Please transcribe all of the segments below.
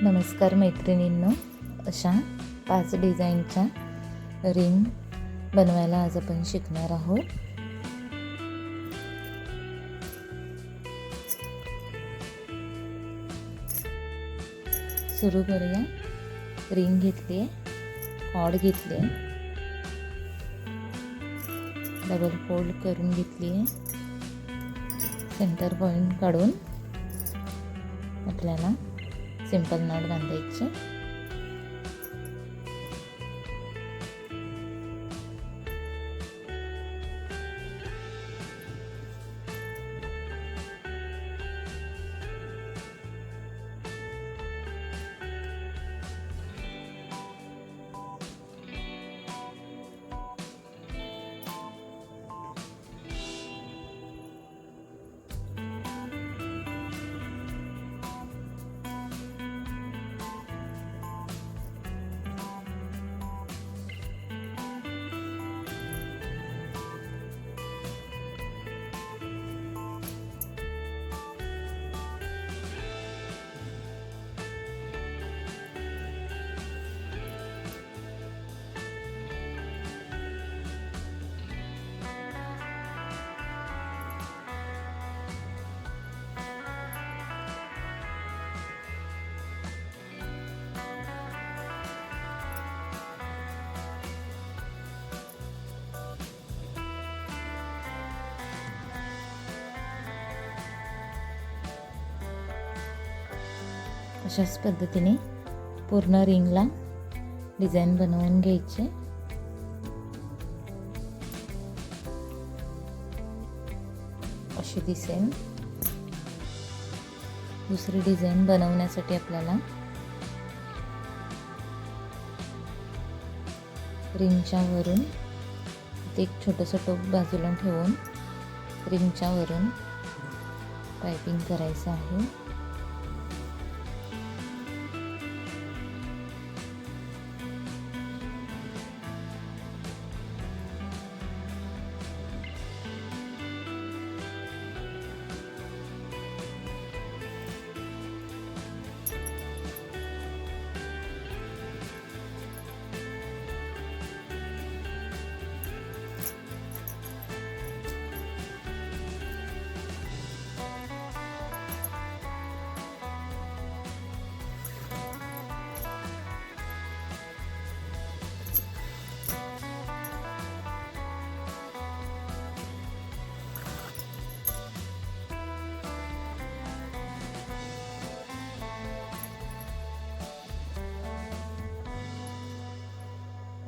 नमस्कार मैत्रिणींनो, अशा 5 डिझाईनच्या रिंग बनवायला आज आपण शिकणार आहोत. सुरू करूया. रिंग घेतली आहे, कॉर्ड घेतली आहे, डबल फोल्ड करून घेतली आहे. सेंटर पॉइंट काढून आपल्याला सिंपल नॉट बांधायचे. अशाच पद्धतीने पूर्ण रिंगला डिझाईन बनवून घ्यायचे. अशी दिसेल. दुसरी डिझाईन बनवण्यासाठी आपल्याला रिंगच्या वरून एक छोटंसं टोक बाजूला ठेवून रिंगच्या वरून पायपिंग करायचं आहे.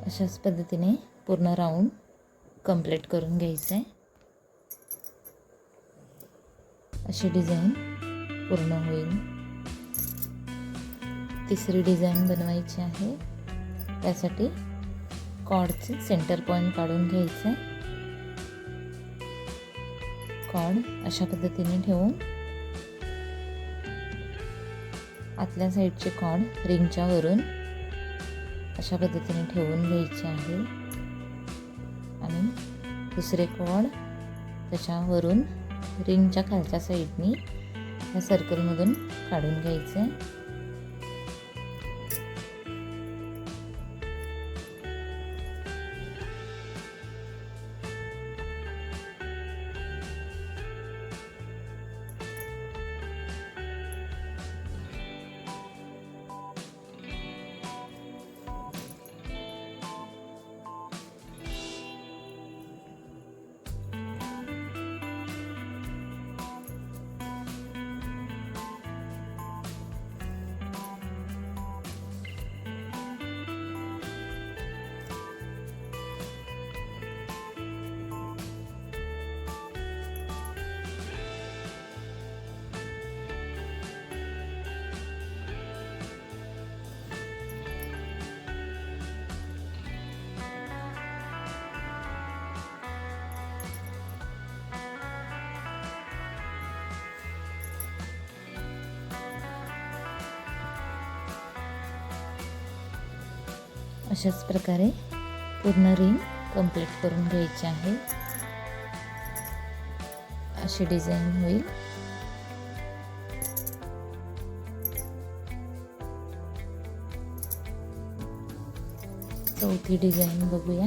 अशाच पद्धतीने पूर्ण राऊंड कंप्लीट करून घ्यायचं आहे. अशी डिझाईन पूर्ण होईल. तिसरी डिझाईन बनवायची आहे. त्यासाठी कॉर्डचे सेंटर पॉइंट काढून घ्यायचं आहे. कॉर्ड अशा पद्धतीने ठेवून आतल्या साईडचे कॉर्ड रिंगच्या वरून अशा पद्धतीने ठेवून घ्यायचे आहे आणि दुसरे कॉर्ड त्याच्यावरून रिंगच्या खालच्या साईडनी या सर्कलमधून काढून घ्यायचे. अशाच प्रकारे पूर्ण रिंग कंप्लीट करून घ्यायची आहे. अशी डिझाईन होईल. चौथी डिझाईन बघूया.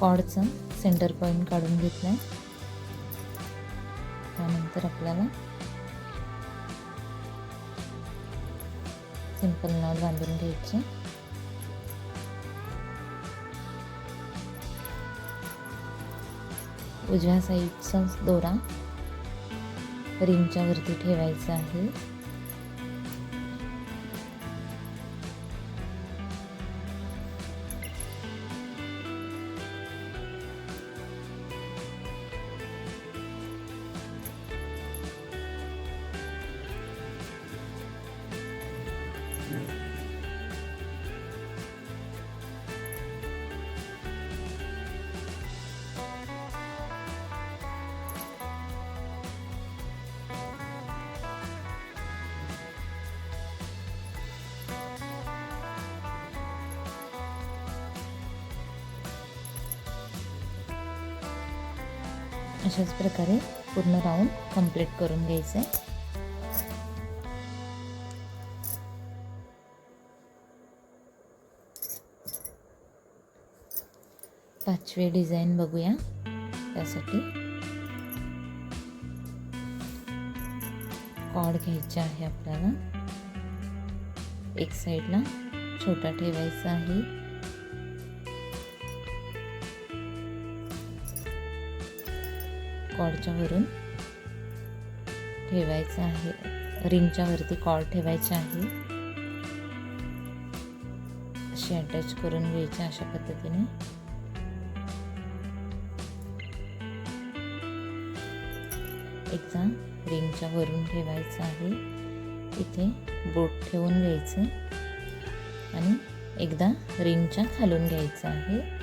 कॉर्डचा सेंटर पॉईंट काढून घेतलाय. त्यानंतर आपल्याला सिंपल नॉट बांधून घ्यायचे. उजव्या साईडचा दोरा रिंगच्या वरती ठेवायचा आहे. अशाच प्रकारे पूर्ण राऊंड कंप्लीट करून घ्यायचं आहे. पाचवी डिझाईन बघूया. त्यासाठी कॉर्ड घ्यायचे आहे आपल्याला. एक साईडला छोटा ठेवायचा आहे. कॉर्डच्या वरून ठेवायचा आहे. रिंगच्या वरती कॉर्ड ठेवायचा आहे. अशी अटॅच करून घ्यायची अशा पद्धतीने. एकदा रिंगच्या वरून ठेवायचं आहे. इथे बोट ठेवून घ्यायचं आणि एकदा रिंगच्या खालून घ्यायचं आहे.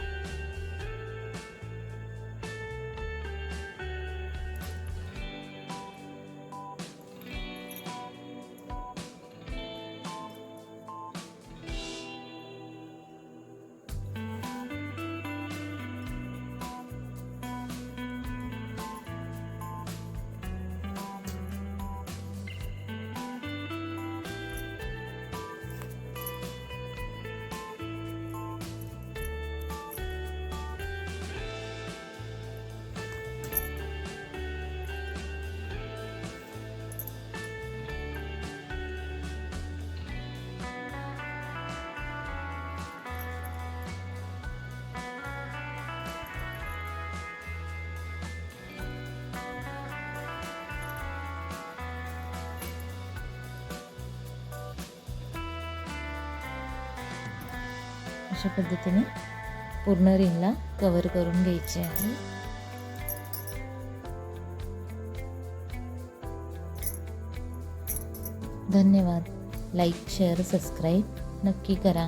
अशा पद्धतीने पूर्ण रिंगला कव्हर करून घ्यायचे आहे. धन्यवाद. लाईक, शेअर, सबस्क्राईब नक्की करा.